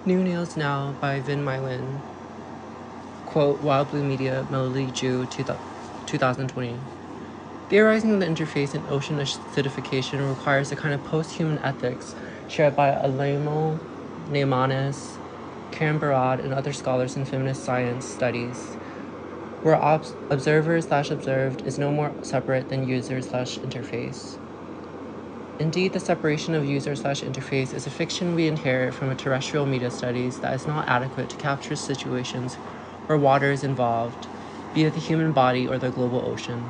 New Nails Now by Vin Mylin. Quote, Wild Blue Media, Melody Jew, 2020. Theorizing the interface in ocean acidification requires a kind of post-human ethics shared by Alemo Neymanis, Karen Barad, and other scholars in feminist science studies, where observer/observed is no more separate than user/interface. Indeed, the separation of user/interface is a fiction we inherit from a terrestrial media studies that is not adequate to capture situations where water is involved, be it the human body or the global ocean.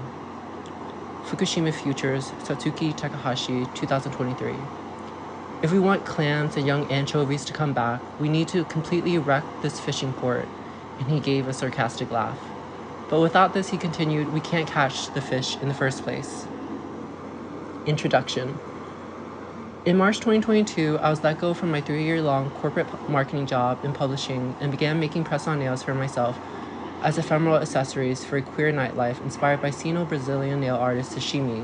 Fukushima Futures, Satsuki Takahashi, 2023. If we want clams and young anchovies to come back, we need to completely wreck this fishing port, and he gave a sarcastic laugh. But without this, he continued, we can't catch the fish in the first place. Introduction. In March 2022, I was let go from my 3-year-long corporate marketing job in publishing and began making press-on nails for myself as ephemeral accessories for a queer nightlife inspired by Sino-Brazilian nail artist Sashimi.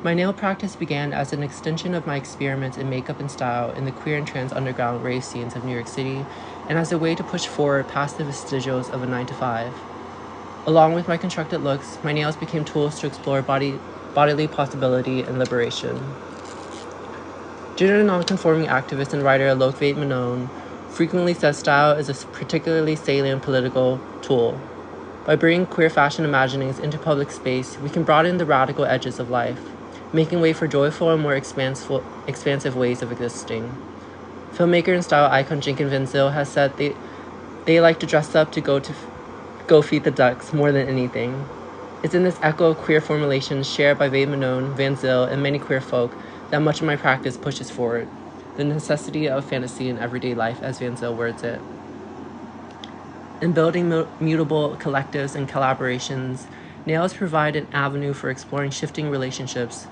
My nail practice began as an extension of my experiments in makeup and style in the queer and trans underground rave scenes of New York City, and as a way to push forward past the vestigials of a 9-to-5. Along with my constructed looks, my nails became tools to explore bodily possibility and liberation. Gender nonconforming activist and writer Lokvate Menon frequently says style is a particularly salient political tool. By bringing queer fashion imaginings into public space, we can broaden the radical edges of life, making way for joyful and more expansive ways of existing. Filmmaker and style icon Jenkins Van Zyl has said they like to dress up to go feed the ducks more than anything. It's in this echo of queer formulations shared by Vade Menon, Van Zyl, and many queer folk that much of my practice pushes forward, the necessity of fantasy in everyday life, as Van Zyl words it. In building mutable collectives and collaborations, nails provide an avenue for exploring shifting relationships.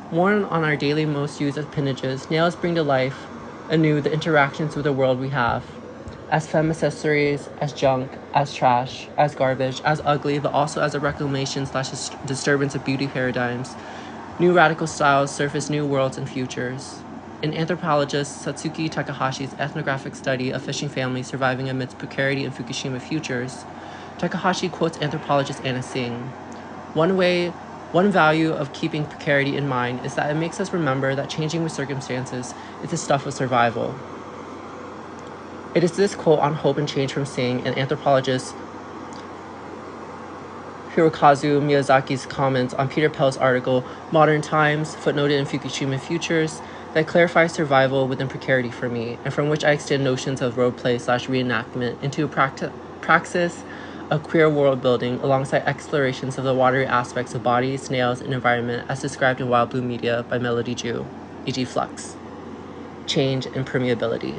Worn on our daily most used appendages, nails bring to life anew the interactions with the world we have, as femme accessories, as junk, as trash, as garbage, as ugly, but also as a reclamation/disturbance of beauty paradigms. New radical styles surface new worlds and futures. In anthropologist Satsuki Takahashi's ethnographic study of fishing families surviving amidst precarity in Fukushima Futures, Takahashi quotes anthropologist Anna Singh. One value of keeping precarity in mind is that it makes us remember that changing with circumstances is the stuff of survival. It is this quote on hope and change from Singh and anthropologist Hirokazu Miyazaki's comments on Peter Pell's article, Modern Times, footnoted in Fukushima Futures, that clarifies survival within precarity for me, and from which I extend notions of roleplay/reenactment into a praxis of queer world building alongside explorations of the watery aspects of bodies, nails, and environment as described in Wild Blue Media by Melody Jew, e.g. flux, change, and permeability.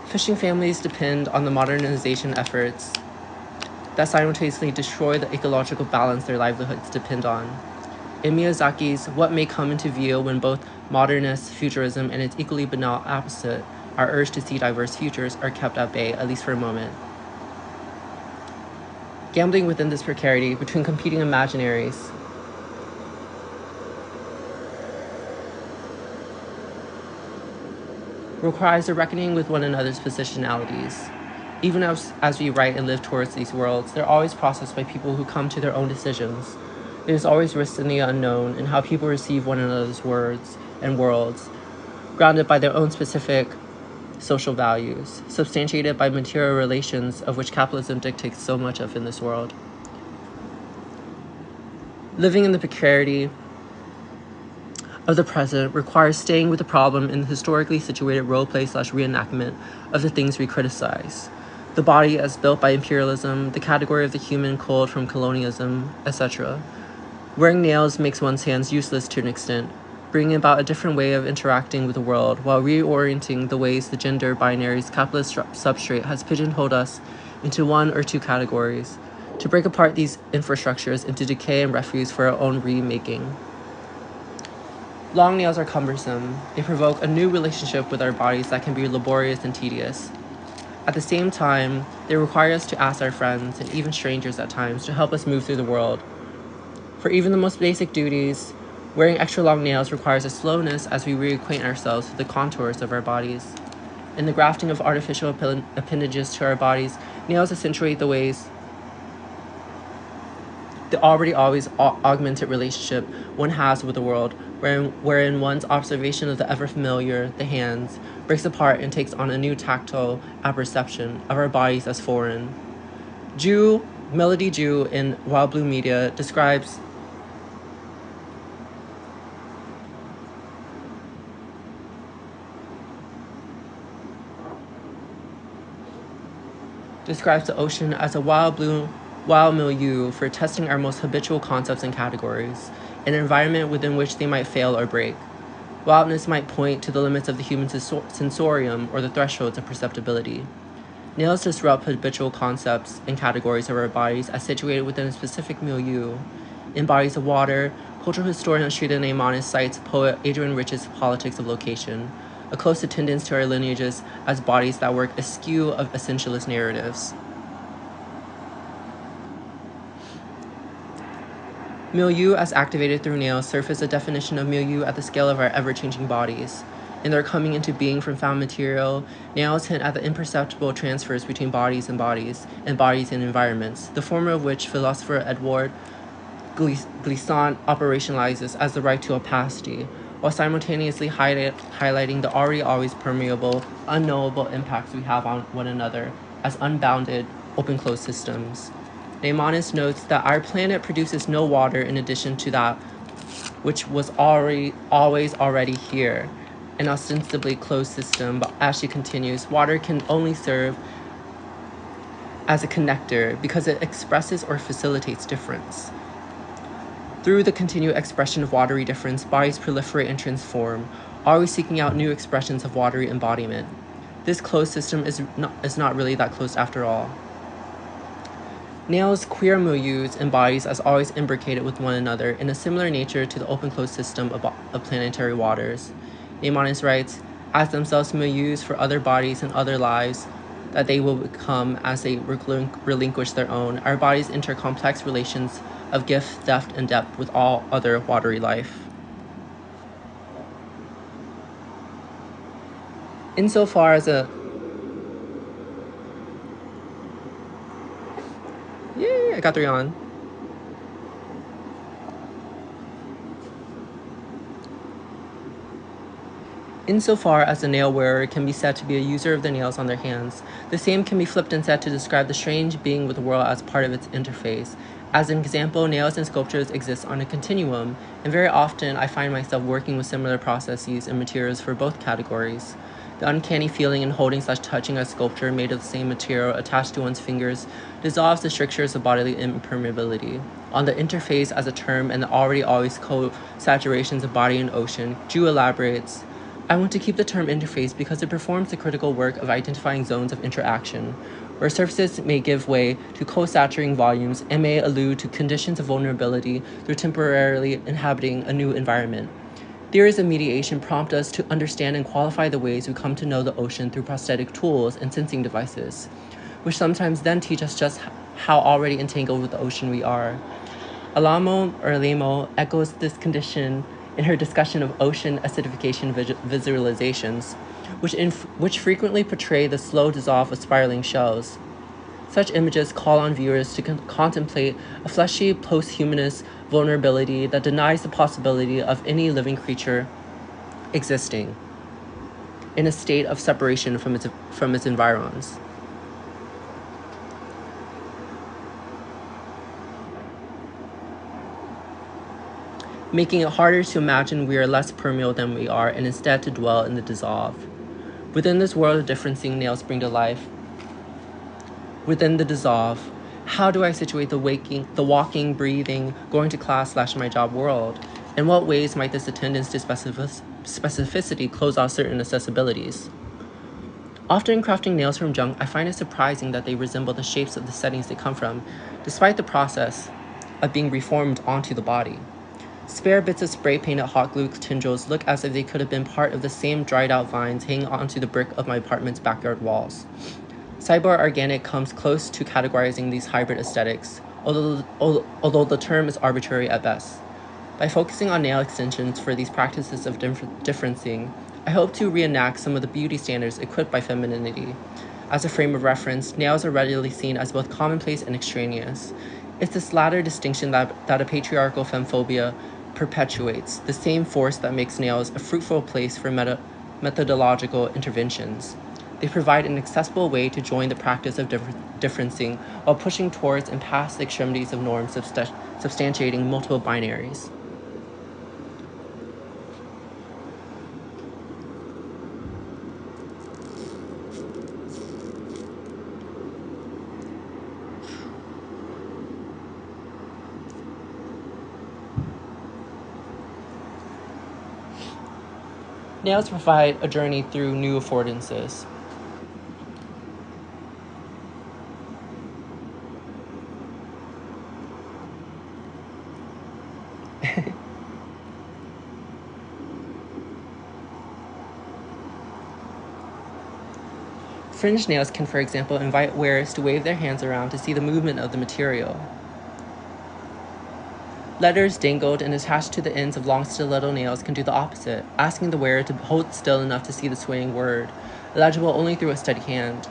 Fishing families depend on the modernization efforts that simultaneously destroy the ecological balance their livelihoods depend on. In Miyazaki's What May Come Into View When Both Modernist Futurism and its equally banal opposite, our urge to see diverse futures, are kept at bay, at least for a moment. Gambling within this precarity between competing imaginaries requires a reckoning with one another's positionalities. Even as we write and live towards these worlds, they're always processed by people who come to their own decisions. There's always risk in the unknown in how people receive one another's words and worlds, grounded by their own specific social values, substantiated by material relations of which capitalism dictates so much of in this world. Living in the precarity of the present requires staying with the problem in the historically situated roleplay/reenactment of the things we criticize. The body as built by imperialism, the category of the human culled from colonialism, etc. Wearing nails makes one's hands useless to an extent, bringing about a different way of interacting with the world while reorienting the ways the gender binary's capitalist substrate has pigeonholed us into one or two categories, to break apart these infrastructures into decay and refuse for our own remaking. Long nails are cumbersome. They provoke a new relationship with our bodies that can be laborious and tedious. At the same time, they require us to ask our friends, and even strangers at times, to help us move through the world. For even the most basic duties, wearing extra long nails requires a slowness as we reacquaint ourselves with the contours of our bodies. In the grafting of artificial appendages to our bodies, nails accentuate the already always augmented relationship one has with the world, wherein one's observation of the ever-familiar, the hands, breaks apart and takes on a new tactile apperception of our bodies as foreign. Melody Jew in Wild Blue Media describes the ocean as a wild milieu for testing our most habitual concepts and categories, an environment within which they might fail or break. Wildness might point to the limits of the human sensorium or the thresholds of perceptibility. Nails disrupt habitual concepts and categories of our bodies as situated within a specific milieu. In Bodies of Water, cultural historian Shrita Naimanis cites poet Adrian Rich's politics of location, a close attendance to our lineages as bodies that work askew of essentialist narratives. Milieu as activated through nails surface a definition of milieu at the scale of our ever-changing bodies. In their coming into being from found material, nails hint at the imperceptible transfers between bodies and environments, the former of which philosopher Edouard Glissant operationalizes as the right to opacity, while simultaneously highlighting the already always permeable, unknowable impacts we have on one another as unbounded, open-closed systems. Naimanis notes that our planet produces no water in addition to that which was always already here, an ostensibly closed system, but as she continues, water can only serve as a connector because it expresses or facilitates difference. Through the continued expression of watery difference, bodies proliferate and transform, always seeking out new expressions of watery embodiment. This closed system is not really that closed after all. Nails queer milieus and bodies as always imbricated with one another in a similar nature to the open-closed system of planetary waters. Naimanis writes, as themselves milieus for other bodies and other lives that they will become as they relinquish their own, our bodies enter complex relations of gift, depth, and depth with all other watery life. Insofar as a Yay, I got 3 on. Insofar as the nail wearer can be said to be a user of the nails on their hands, the same can be flipped and said to describe the strange being with the world as part of its interface. As an example, nails and sculptures exist on a continuum, and very often I find myself working with similar processes and materials for both categories. The uncanny feeling in holding/touching a sculpture made of the same material attached to one's fingers dissolves the strictures of bodily impermeability. On the interface as a term and the already always co-saturations of body and ocean, Ju elaborates, I want to keep the term interface because it performs the critical work of identifying zones of interaction, where surfaces may give way to co-saturating volumes and may allude to conditions of vulnerability through temporarily inhabiting a new environment. Theories of mediation prompt us to understand and qualify the ways we come to know the ocean through prosthetic tools and sensing devices, which sometimes then teach us just how already entangled with the ocean we are. Alamo echoes this condition in her discussion of ocean acidification visualizations, which frequently portray the slow dissolve of spiraling shells. Such images call on viewers to contemplate a fleshy post-humanist vulnerability that denies the possibility of any living creature existing in a state of separation from its environs. Making it harder to imagine we are less permeable than we are and instead to dwell in the dissolve. Within this world of differencing nails bring to life, within the dissolve, how do I situate the walking, breathing, going to class/my job world? In what ways might this attendance to specificity close off certain accessibilities? Often in crafting nails from junk, I find it surprising that they resemble the shapes of the settings they come from, despite the process of being reformed onto the body. Spare bits of spray-painted hot glue tendrils look as if they could have been part of the same dried-out vines hanging onto the brick of my apartment's backyard walls. Cyborg Organic comes close to categorizing these hybrid aesthetics, although the term is arbitrary at best. By focusing on nail extensions for these practices of differencing, I hope to reenact some of the beauty standards equipped by femininity. As a frame of reference, nails are readily seen as both commonplace and extraneous. It's this latter distinction that a patriarchal femphobia perpetuates, the same force that makes nails a fruitful place for methodological interventions. They provide an accessible way to join the practice of differencing while pushing towards and past the extremities of norms substantiating multiple binaries. Nails provide a journey through new affordances. Fringe nails can, for example, invite wearers to wave their hands around to see the movement of the material. Letters dangled and attached to the ends of long stiletto nails can do the opposite, asking the wearer to hold still enough to see the swaying word, legible only through a steady hand.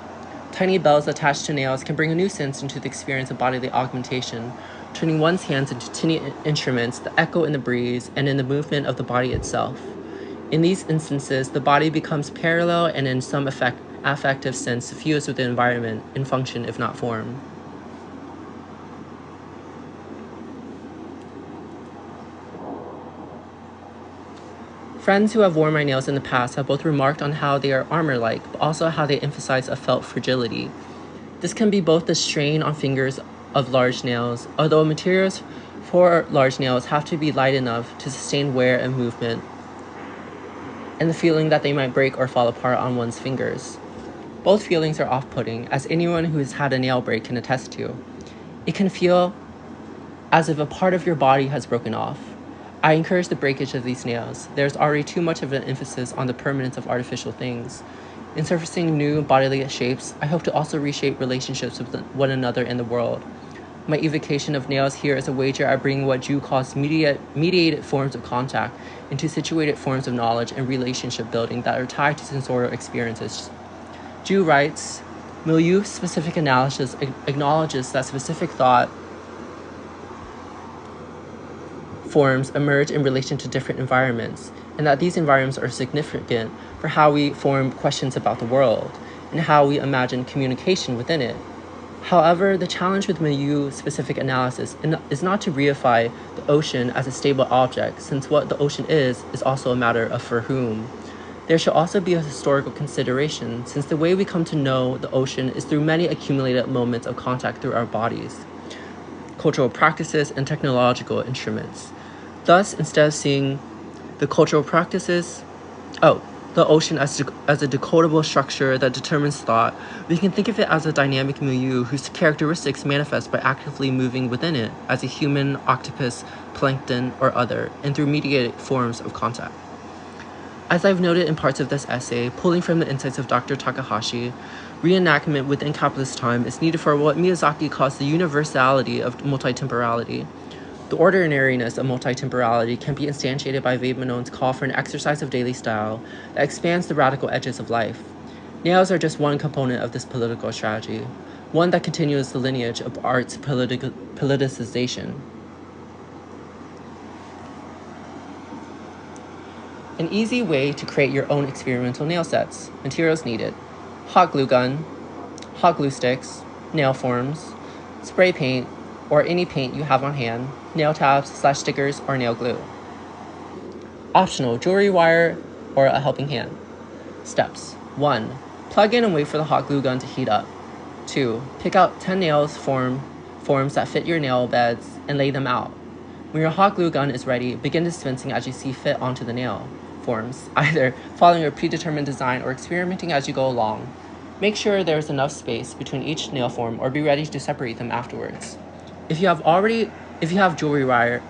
Tiny bells attached to nails can bring a new sense into the experience of bodily augmentation, turning one's hands into tiny instruments that echo in the breeze and in the movement of the body itself. In these instances, the body becomes parallel and in some affective sense fused with the environment in function if not form. Friends who have worn my nails in the past have both remarked on how they are armor-like, but also how they emphasize a felt fragility. This can be both the strain on fingers of large nails, although materials for large nails have to be light enough to sustain wear and movement, and the feeling that they might break or fall apart on one's fingers. Both feelings are off-putting, as anyone who has had a nail break can attest to. It can feel as if a part of your body has broken off. I encourage the breakage of these nails. There's already too much of an emphasis on the permanence of artificial things. In surfacing new bodily shapes, I hope to also reshape relationships with one another in the world. My evocation of nails here is a wager at bringing what Ju calls mediated forms of contact into situated forms of knowledge and relationship building that are tied to sensorial experiences. Ju writes, milieu-specific analysis acknowledges that specific thought forms emerge in relation to different environments, and that these environments are significant for how we form questions about the world and how we imagine communication within it. However, the challenge with milieu-specific analysis is not to reify the ocean as a stable object, since what the ocean is also a matter of for whom. There should also be a historical consideration, since the way we come to know the ocean is through many accumulated moments of contact through our bodies, cultural practices, and technological instruments. Thus, instead of seeing the cultural practices, the ocean as a decodable structure that determines thought, we can think of it as a dynamic milieu whose characteristics manifest by actively moving within it as a human, octopus, plankton, or other, and through mediated forms of contact. As I've noted in parts of this essay, pulling from the insights of Dr. Takahashi, reenactment within capitalist time is needed for what Miyazaki calls the universality of multitemporality. The ordinariness of multitemporality can be instantiated by Weidmann's call for an exercise of daily style that expands the radical edges of life. Nails are just one component of this political strategy, one that continues the lineage of art's politicization. An easy way to create your own experimental nail sets. Materials needed: hot glue gun, hot glue sticks, nail forms, spray paint, or any paint you have on hand, nail tabs, /stickers, or nail glue. Optional: jewelry wire or a helping hand. Steps: 1. Plug in and wait for the hot glue gun to heat up. 2. Pick out 10 nails forms that fit your nail beds and lay them out. When your hot glue gun is ready, begin dispensing as you see fit onto the nail forms, either following a predetermined design or experimenting as you go along. Make sure there is enough space between each nail form or be ready to separate them afterwards. If you have jewelry wire,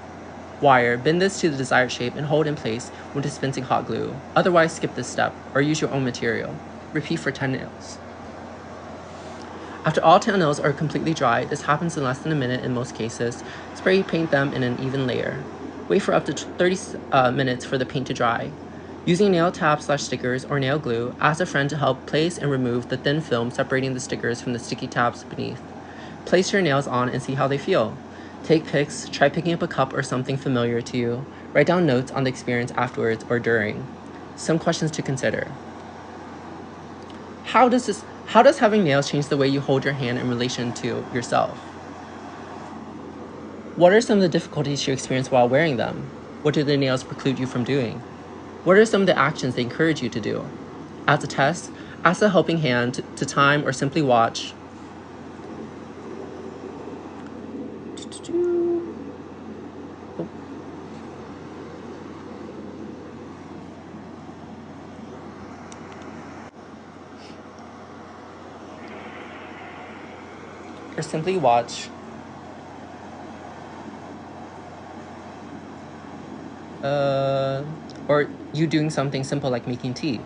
bend this to the desired shape and hold in place when dispensing hot glue. Otherwise, skip this step or use your own material. Repeat for 10 nails. After all 10 nails are completely dry, this happens in less than a minute in most cases, spray paint them in an even layer. Wait for up to 30 minutes for the paint to dry. Using nail tabs/stickers or nail glue, ask a friend to help place and remove the thin film separating the stickers from the sticky tabs beneath. Place your nails on and see how they feel. Take pics, try picking up a cup or something familiar to you. Write down notes on the experience afterwards or during. Some questions to consider. How does having nails change the way you hold your hand in relation to yourself? What are some of the difficulties you experience while wearing them? What do the nails preclude you from doing? What are some of the actions they encourage you to do? As a test, ask a helping hand to time or simply watch. Or simply watch. Or you doing something simple like making tea.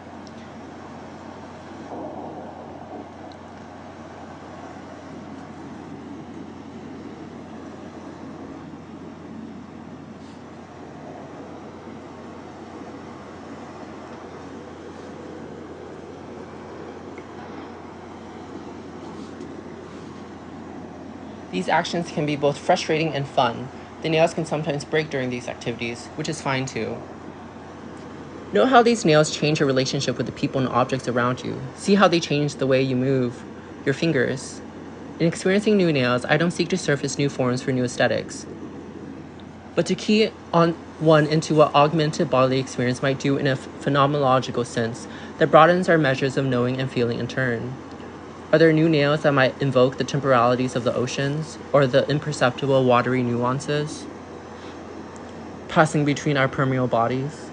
These actions can be both frustrating and fun. The nails can sometimes break during these activities, which is fine too. Note how these nails change your relationship with the people and objects around you. See how they change the way you move your fingers. In experiencing new nails, I don't seek to surface new forms for new aesthetics, but to key on one into what augmented bodily experience might do in a phenomenological sense that broadens our measures of knowing and feeling in turn. Are there new nails that might invoke the temporalities of the oceans or the imperceptible watery nuances passing between our permeable bodies?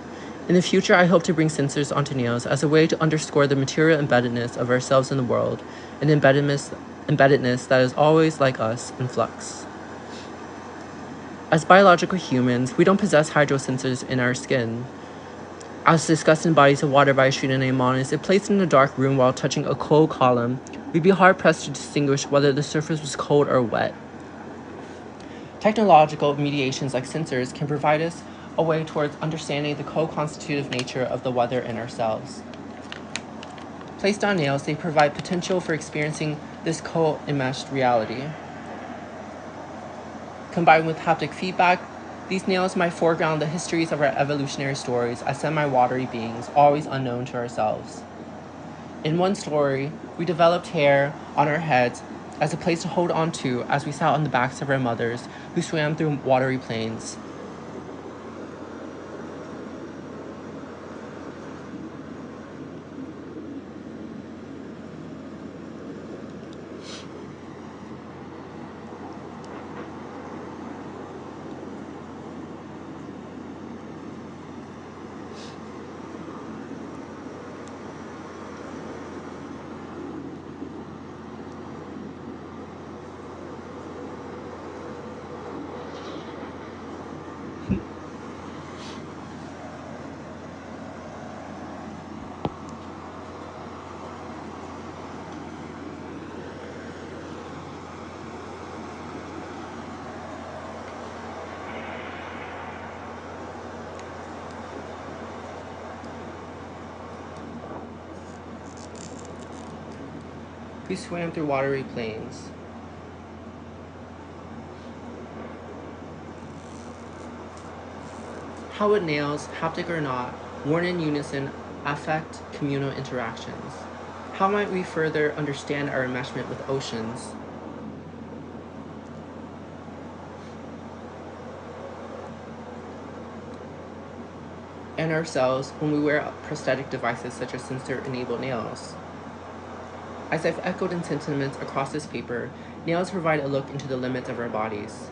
In the future, I hope to bring sensors onto nails as a way to underscore the material embeddedness of ourselves in the world, an embeddedness that is always, like us, in flux. As biological humans, we don't possess hydrosensors in our skin. As discussed in Bodies of Water by Shrina Naimanis, if placed in a dark room while touching a cold column, we'd be hard-pressed to distinguish whether the surface was cold or wet. Technological mediations like sensors can provide us a way towards understanding the co-constitutive nature of the weather and ourselves. Placed on nails, they provide potential for experiencing this co-enmeshed reality. Combined with haptic feedback, these nails might foreground the histories of our evolutionary stories as semi-watery beings, always unknown to ourselves. In one story, we developed hair on our heads as a place to hold on to as we sat on the backs of our mothers who swam through watery plains. We swam through watery plains. How would nails, haptic or not, worn in unison, affect communal interactions? How might we further understand our enmeshment with oceans? And ourselves when we wear prosthetic devices such as sensor-enabled nails? As I've echoed in sentiments across this paper, nails provide a look into the limits of our bodies.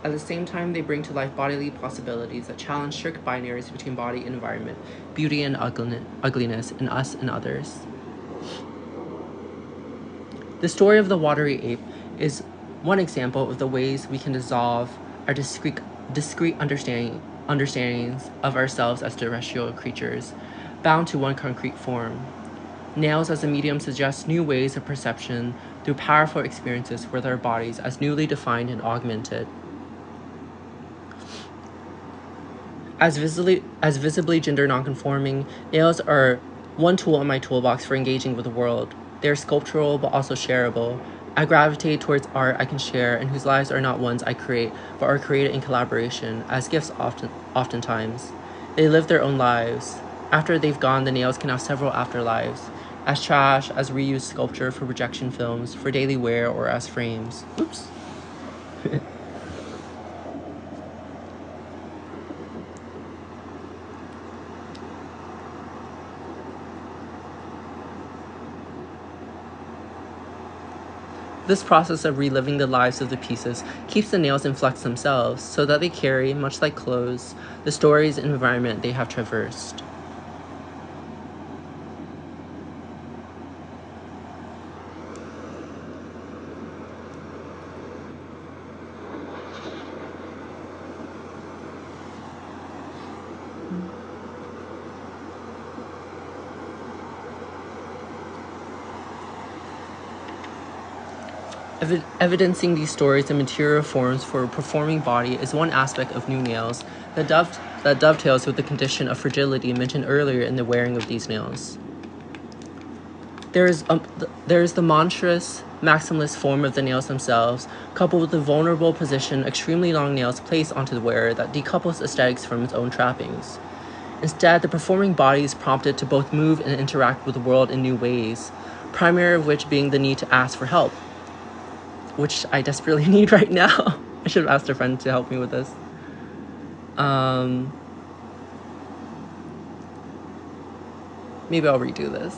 At the same time, they bring to life bodily possibilities that challenge strict binaries between body and environment, beauty and ugliness, in us and others. The story of the watery ape is one example of the ways we can dissolve our discrete understandings of ourselves as terrestrial creatures, bound to one concrete form. Nails as a medium suggest new ways of perception through powerful experiences with our bodies as newly defined and augmented. As visibly gender nonconforming, nails are one tool in my toolbox for engaging with the world. They are sculptural but also shareable. I gravitate towards art I can share and whose lives are not ones I create, but are created in collaboration, as gifts oftentimes. They live their own lives. After they've gone, the nails can have several afterlives. As trash, as reused sculpture for projection films, for daily wear, or as frames. Oops. This process of reliving the lives of the pieces keeps the nails in flux themselves, so that they carry, much like clothes, the stories and environment they have traversed. Evidencing these stories in material forms for a performing body is one aspect of new nails that dovetails with the condition of fragility mentioned earlier in the wearing of these nails. There is the monstrous, maximalist form of the nails themselves, coupled with the vulnerable position extremely long nails placed onto the wearer that decouples aesthetics from its own trappings. Instead, the performing body is prompted to both move and interact with the world in new ways, primary of which being the need to ask for help, which I desperately need right now. I should have asked a friend to help me with this. Maybe I'll redo this.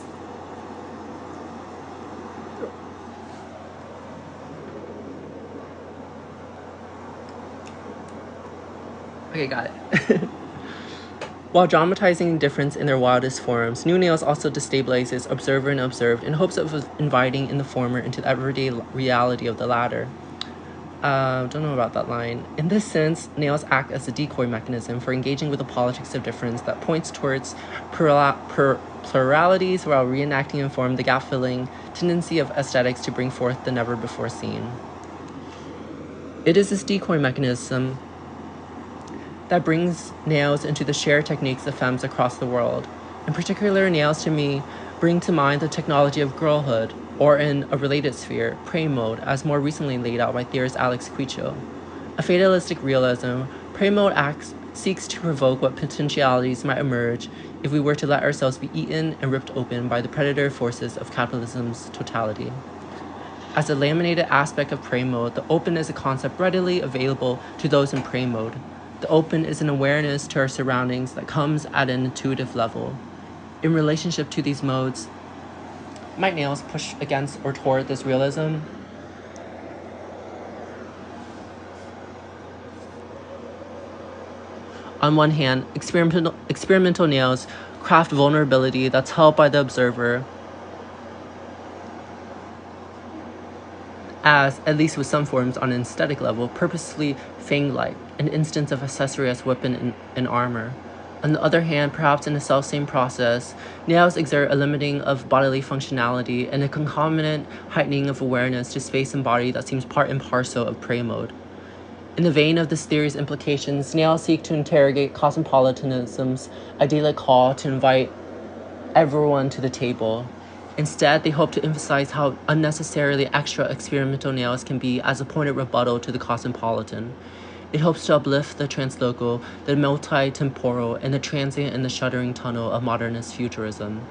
Okay, got it. While dramatizing difference in their wildest forms, new nails also destabilizes observer and observed in hopes of inviting in the former into the everyday reality of the latter. Don't know about that line. In this sense, nails act as a decoy mechanism for engaging with the politics of difference that points towards pluralities while reenacting and form the gap-filling tendency of aesthetics to bring forth the never-before-seen. It is this decoy mechanism that brings nails into the shared techniques of femmes across the world. In particular, nails to me bring to mind the technology of girlhood, or in a related sphere, prey mode, as more recently laid out by theorist Alex Quicho. A fatalistic realism, prey mode seeks to provoke what potentialities might emerge if we were to let ourselves be eaten and ripped open by the predator forces of capitalism's totality. As a laminated aspect of prey mode, the open is a concept readily available to those in prey mode. The open is an awareness to our surroundings that comes at an intuitive level. In relationship to these modes, might nails push against or toward this realism? On one hand, experimental nails craft vulnerability that's held by the observer as, at least with some forms on an aesthetic level, purposely fang-like, an instance of accessory as weapon and armor. On the other hand, perhaps in the self-same process, nails exert a limiting of bodily functionality and a concomitant heightening of awareness to space and body that seems part and parcel of prey mode. In the vein of this theory's implications, nails seek to interrogate cosmopolitanism's idyllic call to invite everyone to the table. Instead, they hope to emphasize how unnecessarily extra experimental nails can be as a pointed rebuttal to the cosmopolitan. It hopes to uplift the translocal, the multi-temporal, and the transient in the shuddering tunnel of modernist futurism.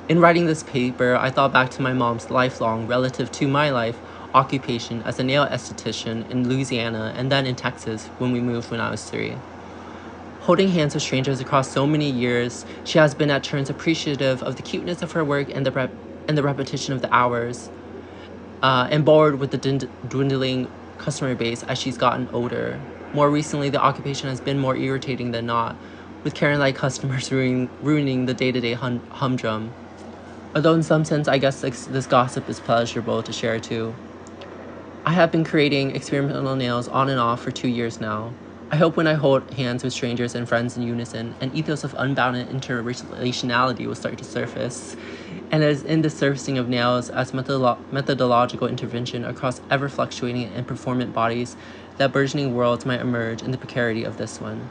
In writing this paper, I thought back to my mom's lifelong, relative to my life, occupation as a nail esthetician in Louisiana and then in Texas when we moved when I was 3. Holding hands with strangers across so many years, she has been at turns appreciative of the cuteness of her work and the repetition of the hours, and bored with the dwindling customer base as she's gotten older. More recently, the occupation has been more irritating than not, with Karen-like customers ruining the day-to-day humdrum. Although in some sense, I guess this gossip is pleasurable to share too. I have been creating experimental nails on and off for 2 years now. I hope when I hold hands with strangers and friends in unison, an ethos of unbounded interrelationality will start to surface. And it is in the surfacing of nails as methodological intervention across ever-fluctuating and performant bodies that burgeoning worlds might emerge in the precarity of this one.